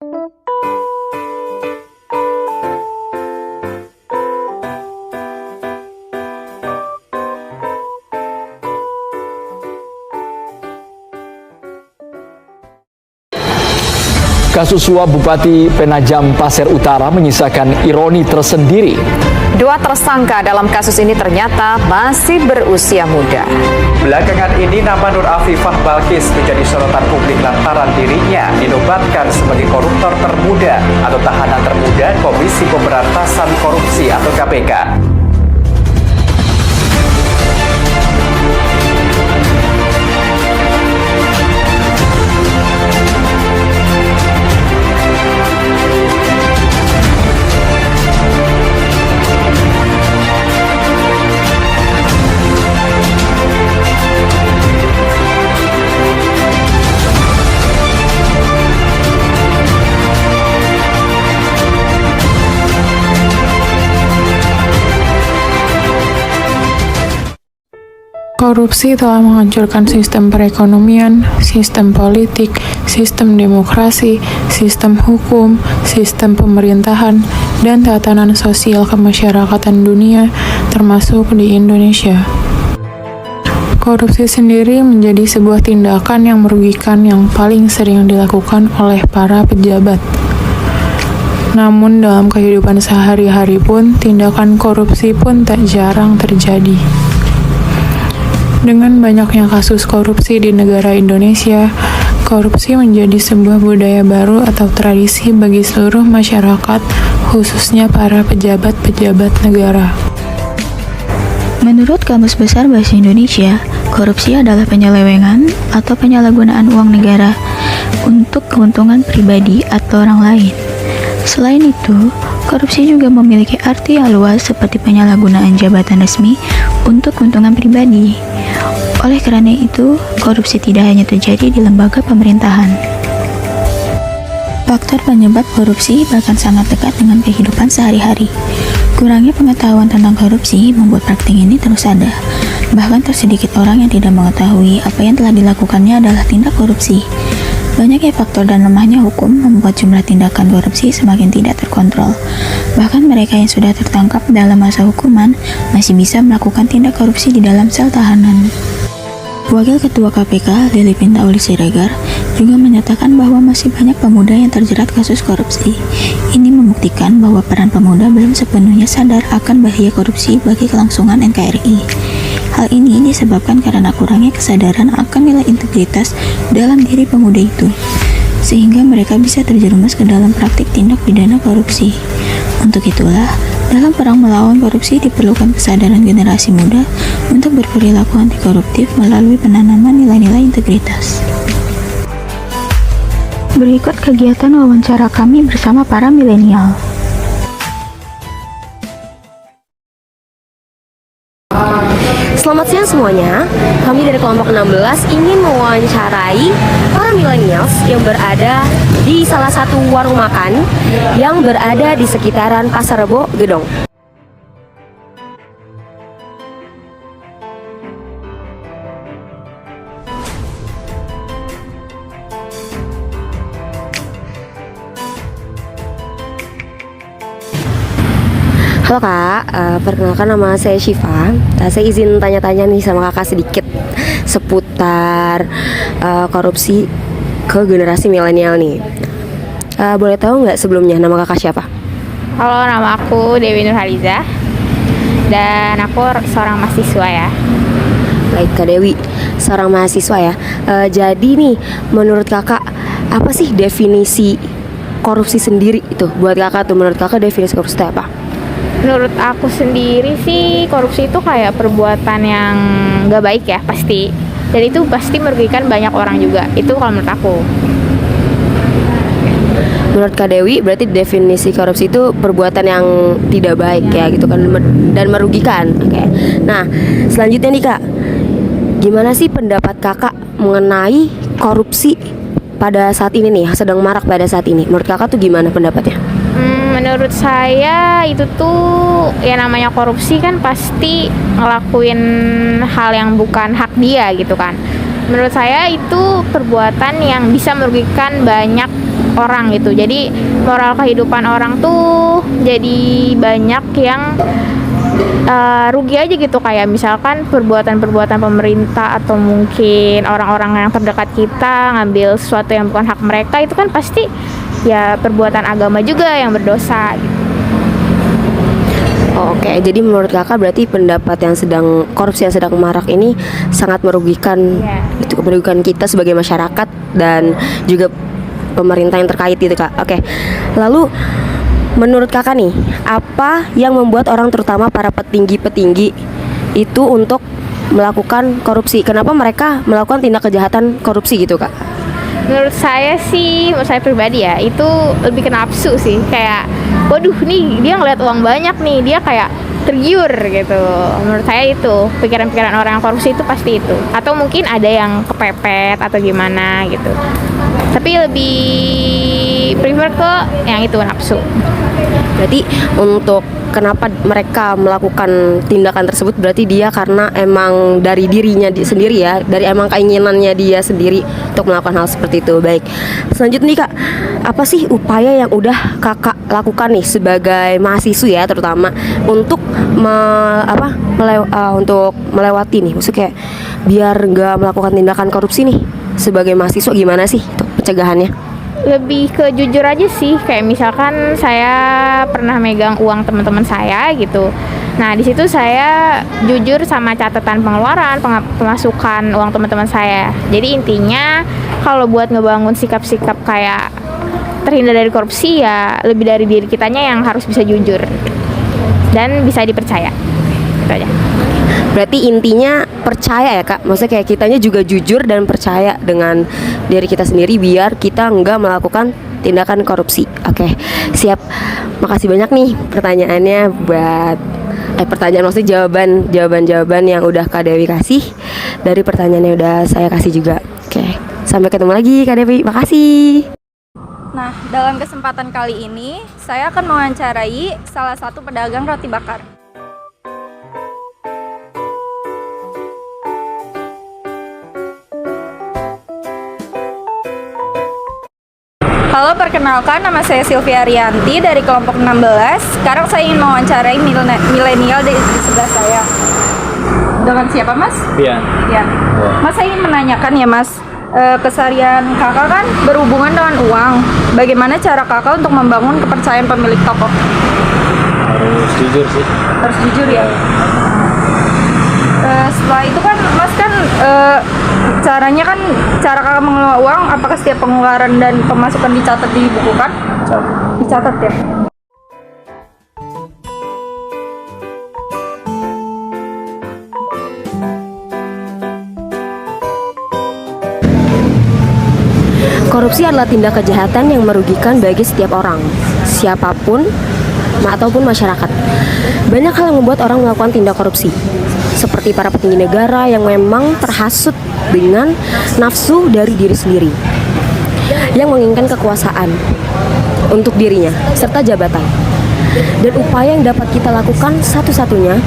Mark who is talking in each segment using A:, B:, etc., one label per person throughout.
A: Kasus suap Bupati Penajam Pasir Utara menyisakan ironi tersendiri.
B: Dua tersangka dalam kasus ini ternyata masih berusia muda.
C: Belakangan ini nama Nur Afifah Balkis menjadi sorotan publik lantaran dirinya dinobatkan sebagai koruptor termuda atau tahanan termuda Komisi Pemberantasan Korupsi atau KPK.
D: Korupsi telah menghancurkan sistem perekonomian, sistem politik, sistem demokrasi, sistem hukum, sistem pemerintahan, dan tatanan sosial kemasyarakatan dunia, termasuk di Indonesia. Korupsi sendiri menjadi sebuah tindakan yang merugikan yang paling sering dilakukan oleh para pejabat. Namun dalam kehidupan sehari-hari pun, tindakan korupsi pun tak jarang terjadi. Dengan banyaknya kasus korupsi di negara Indonesia, korupsi menjadi sebuah budaya baru atau tradisi bagi seluruh masyarakat, khususnya para pejabat-pejabat negara.
E: Menurut Kamus Besar Bahasa Indonesia, korupsi adalah penyelewengan atau penyalahgunaan uang negara untuk keuntungan pribadi atau orang lain. Selain itu, korupsi juga memiliki arti yang luas seperti penyalahgunaan jabatan resmi untuk keuntungan pribadi. Oleh karena itu, korupsi tidak hanya terjadi di lembaga pemerintahan. Faktor penyebab korupsi bahkan sangat dekat dengan kehidupan sehari-hari. Kurangnya pengetahuan tentang korupsi membuat praktik ini terus ada. Bahkan tersedikit orang yang tidak mengetahui apa yang telah dilakukannya adalah tindak korupsi. Banyaknya faktor dan lemahnya hukum membuat jumlah tindakan korupsi semakin tidak terkontrol. Bahkan mereka yang sudah tertangkap dalam masa hukuman masih bisa melakukan tindak korupsi di dalam sel tahanan. Wakil Ketua KPK, Lili Pintauli Siregar, juga menyatakan bahwa masih banyak pemuda yang terjerat kasus korupsi. Ini membuktikan bahwa peran pemuda belum sepenuhnya sadar akan bahaya korupsi bagi kelangsungan NKRI. Hal ini disebabkan karena kurangnya kesadaran akan nilai integritas dalam diri pemuda itu, sehingga mereka bisa terjerumus ke dalam praktik tindak pidana korupsi. Untuk itulah, dalam perang melawan korupsi diperlukan kesadaran generasi muda untuk berperilaku anti koruptif melalui penanaman nilai-nilai integritas. Berikut kegiatan wawancara kami bersama para milenial.
F: Selamat siang semuanya, kami dari kelompok 16 ingin mewawancarai para millennials yang berada di salah satu warung makan yang berada di sekitaran Pasar Rebo, Gedong. Halo Kak, perkenalkan nama saya Syifa. Saya izin tanya-tanya nih sama Kakak sedikit seputar korupsi ke generasi milenial nih. Boleh tahu nggak sebelumnya nama Kakak siapa?
G: Halo, nama aku Dewi Nurhaliza dan aku seorang mahasiswa ya.
F: Baik Kak Dewi, seorang mahasiswa ya. Jadi nih, menurut Kakak apa sih definisi korupsi sendiri itu? Buat Kakak tuh, menurut Kakak definisi korupsi itu apa?
G: Menurut aku sendiri sih, korupsi itu kayak perbuatan yang gak baik ya, pasti. Dan itu pasti merugikan banyak orang juga. Itu kalau menurut aku.
F: Menurut Kak Dewi, berarti definisi korupsi itu perbuatan yang tidak baik ya gitu kan, dan merugikan. Oke. Nah, selanjutnya nih Kak, gimana sih pendapat Kakak mengenai korupsi pada saat ini nih, sedang marak pada saat ini? Menurut Kakak tuh gimana pendapatnya?
G: Menurut saya itu tuh ya namanya korupsi kan pasti ngelakuin hal yang bukan hak dia gitu kan. Menurut saya itu perbuatan yang bisa merugikan banyak orang gitu. Jadi moral kehidupan orang tuh jadi banyak yang rugi aja gitu, kayak misalkan perbuatan-perbuatan pemerintah atau mungkin orang-orang yang terdekat kita ngambil sesuatu yang bukan hak mereka, itu kan pasti ya perbuatan agama juga yang berdosa gitu.
F: Oke, jadi menurut kakak berarti pendapat yang sedang korupsi yang sedang marak ini sangat merugikan, itu merugikan kita sebagai masyarakat dan juga pemerintah yang terkait gitu kak. Oke, lalu menurut kakak nih, apa yang membuat orang terutama para petinggi-petinggi itu untuk melakukan korupsi? Kenapa mereka melakukan tindak kejahatan korupsi gitu kak?
G: Menurut saya sih, menurut saya pribadi ya, itu lebih ke nafsu sih. Kayak, waduh nih dia ngeliat uang banyak nih, dia kayak tergiur gitu. Menurut saya itu, pikiran-pikiran orang yang korupsi itu pasti itu. Atau mungkin ada yang kepepet atau gimana gitu. Tapi lebih prefer ke yang itu, nafsu.
F: Berarti untuk kenapa mereka melakukan tindakan tersebut berarti dia karena emang dari dirinya sendiri ya, dari emang keinginannya dia sendiri untuk melakukan hal seperti itu. Baik, selanjutnya nih kak, apa sih upaya yang udah kakak lakukan nih sebagai mahasiswa ya terutama untuk untuk melewati nih, maksudnya kayak biar nggak melakukan tindakan korupsi nih sebagai mahasiswa, gimana sih untuk pencegahannya?
G: Lebih ke jujur aja sih, kayak misalkan saya pernah megang uang teman-teman saya gitu. Nah di situ saya jujur sama catatan pengeluaran, pemasukan uang teman-teman saya. Jadi intinya kalau buat ngebangun sikap-sikap kayak terhindar dari korupsi ya lebih dari diri kitanya yang harus bisa jujur dan bisa dipercaya. Gitu aja.
F: Berarti intinya percaya ya kak, maksudnya kayak kitanya juga jujur dan percaya dengan diri kita sendiri biar kita nggak melakukan tindakan korupsi. Oke, siap. Makasih banyak nih pertanyaannya buat pertanyaan, maksudnya jawaban yang udah Kak Dewi kasih dari pertanyaan yang udah saya kasih juga. Oke, sampai ketemu lagi Kak Dewi. Makasih.
H: Nah, dalam kesempatan kali ini saya akan mewawancarai salah satu pedagang roti bakar. Halo, perkenalkan nama saya Sylvia Rianti dari kelompok 16. Sekarang saya ingin mewawancarai milenial di sebelah saya. Dengan siapa, Mas?
I: Iya.
H: Ya. Mas, saya ingin menanyakan ya, Mas. Keseharian kakak kan berhubungan dengan uang. Bagaimana cara kakak untuk membangun kepercayaan pemilik toko?
I: Harus jujur sih.
H: Harus jujur ya. Setelah itu kan Mas kan caranya kan cara kakak mengelola uang, apakah setiap pengeluaran dan pemasukan dicatat di buku kan? Dicatat ya.
F: Korupsi adalah tindak kejahatan yang merugikan bagi setiap orang, siapapun ataupun masyarakat. Banyak hal yang membuat orang melakukan tindak korupsi, seperti para petinggi negara yang memang terhasut dengan nafsu dari diri sendiri, yang menginginkan kekuasaan untuk dirinya serta jabatan. Dan upaya yang dapat kita lakukan satu-satunya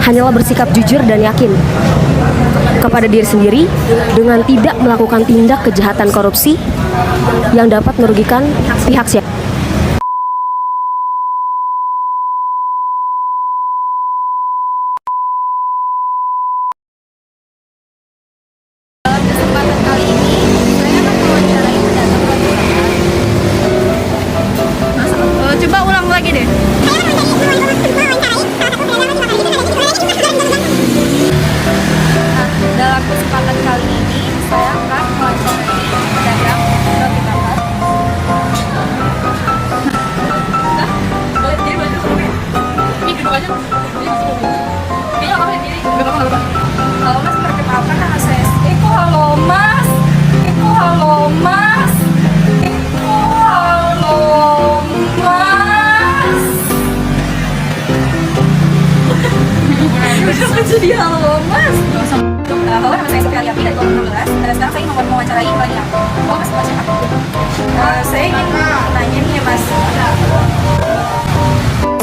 F: hanyalah bersikap jujur dan yakin kepada diri sendiri dengan tidak melakukan tindak kejahatan korupsi yang dapat merugikan pihak siapa.
H: Kesempatan kali ini saya akan mewawancarai pedagang roti bakar. Coba ulang lagi deh. Nah, dalam kesempatan kali ini saya akan mewawancarai pedagang roti bakar. Halo Mas, perkenalkan nama saya. Halo Mas. Halo Mas. Halo Mas. Jadi halo Mas. Halo, nama saya Sylvia Rianti dari kelompok 16. Dan sekarang saya ingin mewawancarai milenial. Oh, Mas siapa? Saya ingin nanya nih ya Mas.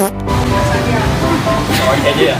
I: Oh, aja ya.